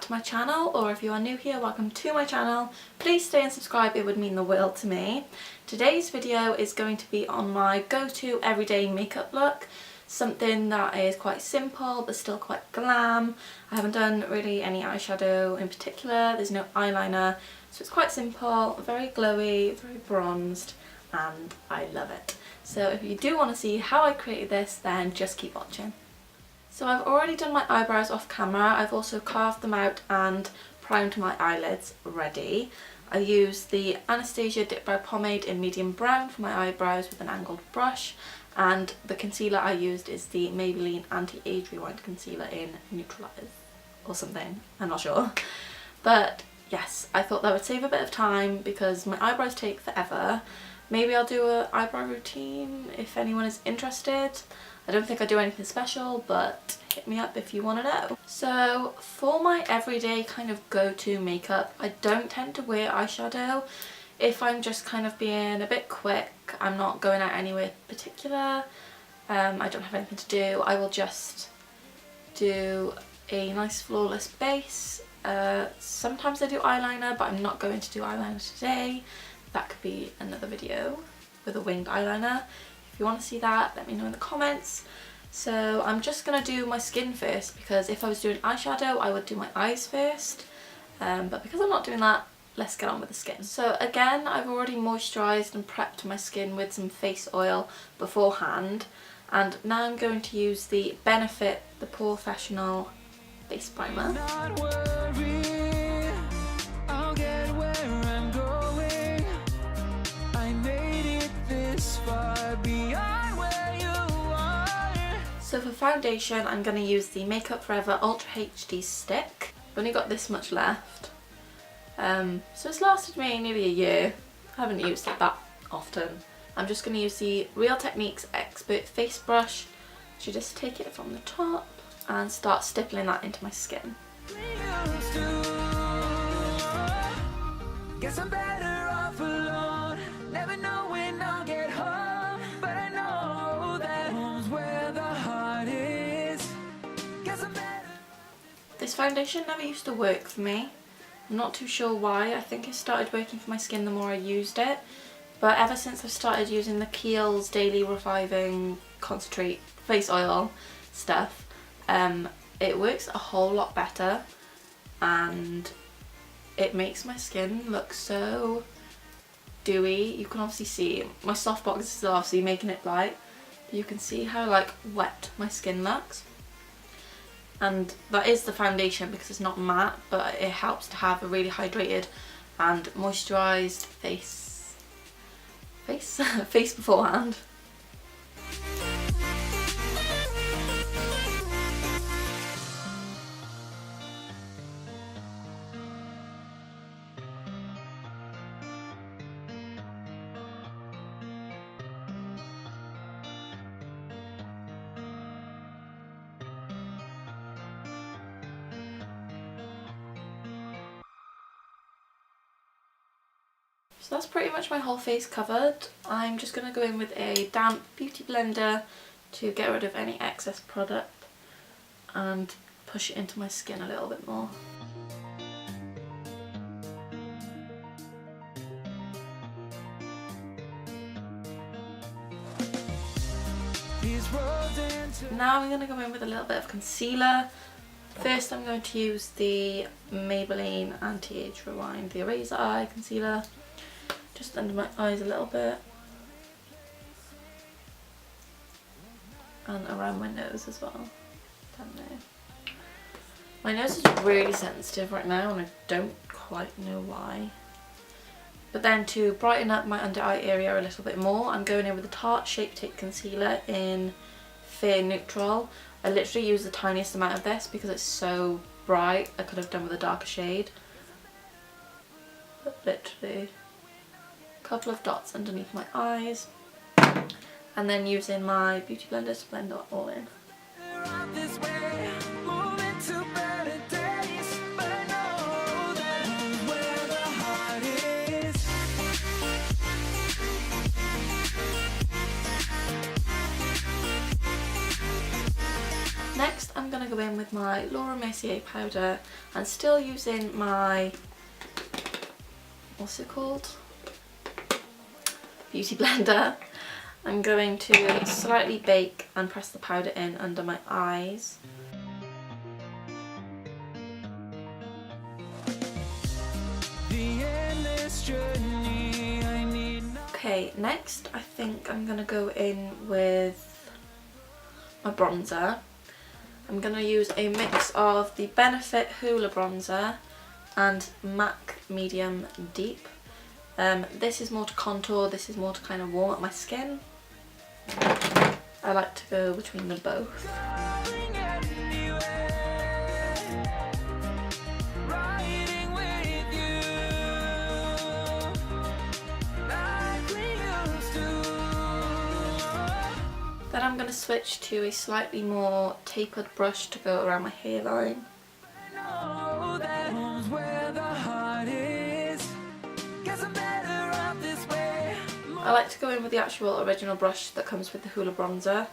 to my channel, or if you are new here, welcome to my channel. Please stay and subscribe, it would mean the world to me. Today's video is going to be on my go-to everyday makeup look. Something that is quite simple but still quite glam. I haven't done really any eyeshadow in particular, there's no eyeliner, so it's quite simple, very glowy, very bronzed, and I love it. So if you do want to see how I created this, then just keep watching. So I've already done my eyebrows off camera. I've also carved them out and primed my eyelids ready. I used the Anastasia Dip Brow Pomade in medium brown for my eyebrows with an angled brush, and the concealer I used is the Maybelline Anti-Age Rewind Concealer in Neutralize or something, I'm not sure. But yes, I thought that would save a bit of time because my eyebrows take forever. Maybe I'll do an eyebrow routine if anyone is interested. I don't think I do anything special, but hit me up if you want to know. So for my everyday kind of go-to makeup, I don't tend to wear eyeshadow. If I'm just kind of being a bit quick, I'm not going out anywhere particular, I don't have anything to do, I will just do a nice flawless base. Sometimes I do eyeliner, but I'm not going to do eyeliner today. That could be another video with a winged eyeliner. If you want to see that, let me know in the comments. So I'm just going to do my skin first, because if I was doing eyeshadow I would do my eyes first, but because I'm not doing that, let's get on with the skin. So again, I've already moisturised and prepped my skin with some face oil beforehand, and now I'm going to use the Benefit The Professional Face Primer. So for foundation, I'm going to use the Makeup Forever Ultra HD stick. I've only got this much left. So it's lasted me nearly a year. I haven't used it that often. I'm just going to use the Real Techniques Expert Face Brush to just take it from the top and start stippling that into my skin. Guess I'm better off alone. Never know when I'll get home, but I know that home's where the heart is. Guess I'm better. This foundation never used to work for me. I'm not too sure why. I think it started working for my skin the more I used it, but ever since I've started using the Kiehl's Daily Reviving Concentrate Face Oil stuff, it works a whole lot better, and it makes my skin look so dewy. You can obviously see my softbox is obviously making it light. You can see how like wet my skin looks, and that is the foundation because it's not matte, but it helps to have a really hydrated and moisturised face beforehand. So that's pretty much my whole face covered. I'm just going to go in with a damp beauty blender to get rid of any excess product and push it into my skin a little bit more. Now I'm going to go in with a little bit of concealer. First I'm going to use the Maybelline Anti-Age Rewind, the Eraser Eye Concealer, just under my eyes a little bit, and around my nose as well, down there. My nose is really sensitive right now and I don't quite know why. But then to brighten up my under eye area a little bit more, I'm going in with the Tarte Shape Tape Concealer in Fair Neutral. I literally use the tiniest amount of this because it's so bright. I could have done with a darker shade. But literally a couple of dots underneath my eyes, and then using my beauty blender to blend it all in. Next I'm going to go go in with my Laura Mercier powder and still using my, what's it called? Beauty blender. I'm going to slightly bake and press the powder in under my eyes. Okay, next I think I'm going to go in with my bronzer. I'm going to use a mix of the Benefit Hoola bronzer and MAC Medium Deep. This is more to contour, this is more to kind of warm up my skin. I like to go between them both. Then I'm going to switch to a slightly more tapered brush to go around my hairline. I like to go in with the actual original brush that comes with the Hoola bronzer,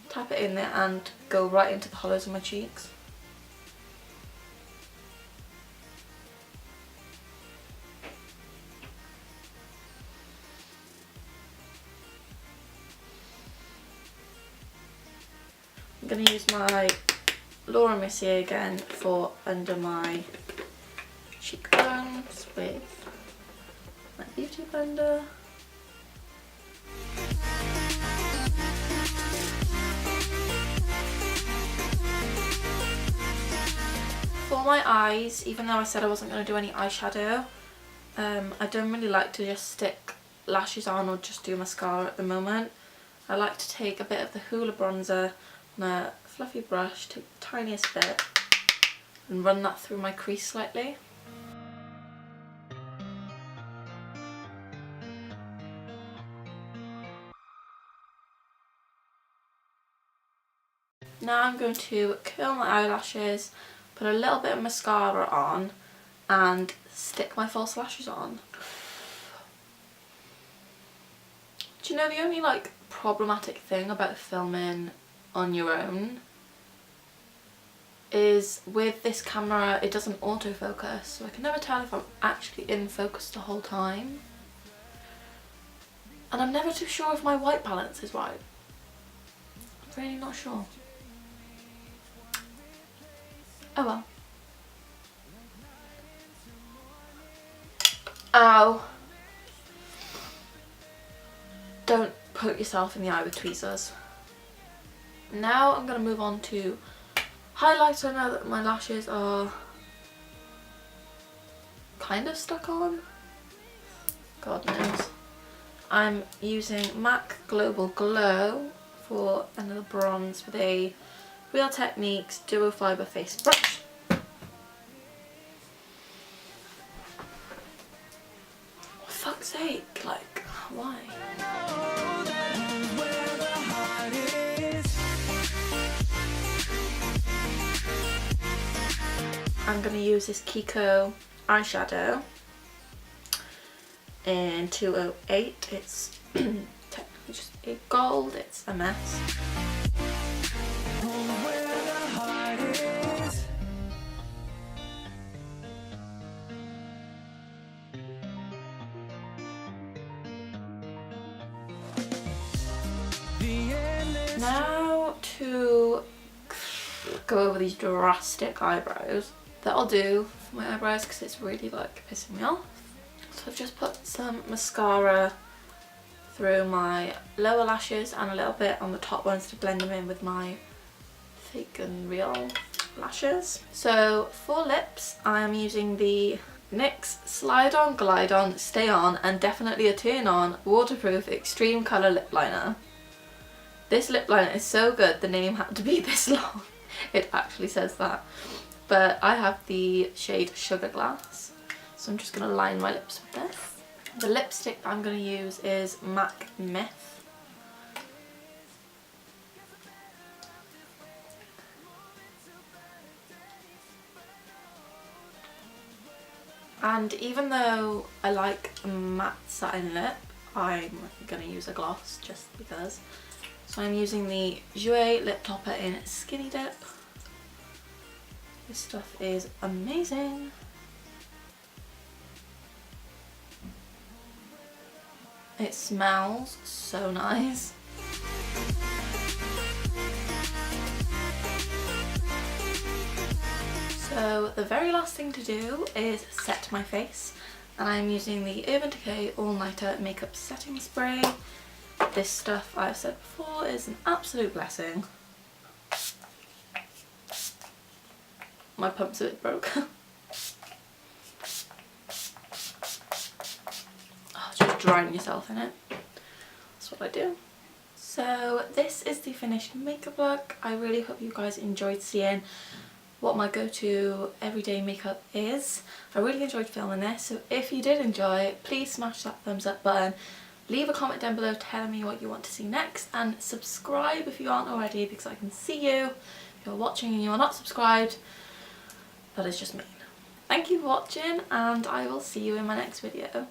tap it in there and go right into the hollows of my cheeks. I'm going to use my Laura Mercier again for under my cheekbones with my beauty blender. For my eyes, even though I said I wasn't going to do any eyeshadow, I don't really like to just stick lashes on or just do mascara at the moment. I like to take a bit of the Hoola bronzer on a fluffy brush, take the tiniest bit and run that through my crease slightly. Now I'm going to curl my eyelashes, put a little bit of mascara on and stick my false lashes on. Do you know the only like problematic thing about filming on your own is with this camera it doesn't autofocus, so I can never tell if I'm actually in focus the whole time. And I'm never too sure if my white balance is right. I'm really not sure. Oh well. Ow. Don't poke yourself in the eye with tweezers. Now I'm going to move on to highlighter now that my lashes are kind of stuck on. God knows. I'm using MAC Global Glow for another bronze with a Real Techniques Duo Fibre Face Brush. For fuck's sake, like, why? I'm going to use this Kiko eyeshadow in 208. It's technically just a gold, it's a mess. Now to go over these drastic eyebrows. That'll do for my eyebrows because it's really like pissing me off. So I've just put some mascara through my lower lashes and a little bit on the top ones to blend them in with my fake and real lashes. So for lips I am using the NYX Slide On, Glide On, Stay On and Definitely a Turn On Waterproof Extreme Colour Lip Liner. This lip liner is so good the name had to be this long. It actually says that. But I have the shade Sugar Glass, so I'm just going to line my lips with this. The lipstick I'm going to use is MAC Myth. And even though I like a matte satin lip, I'm going to use a gloss just because. So I'm using the Jouer Lip Topper in Skinny Dip. This stuff is amazing. It smells so nice. So the very last thing to do is set my face, and I'm using the Urban Decay All Nighter Makeup Setting Spray. This stuff, I've said before, is an absolute blessing. My pump's a bit broke. Oh, just drying yourself in it. That's what I do. So this is the finished makeup look. I really hope you guys enjoyed seeing what my go-to everyday makeup is. I really enjoyed filming this, so if you did enjoy it, please smash that thumbs up button. Leave a comment down below telling me what you want to see next, and subscribe if you aren't already, because I can see you. If you're watching and you are not subscribed, that is just mean. Thank you for watching, and I will see you in my next video.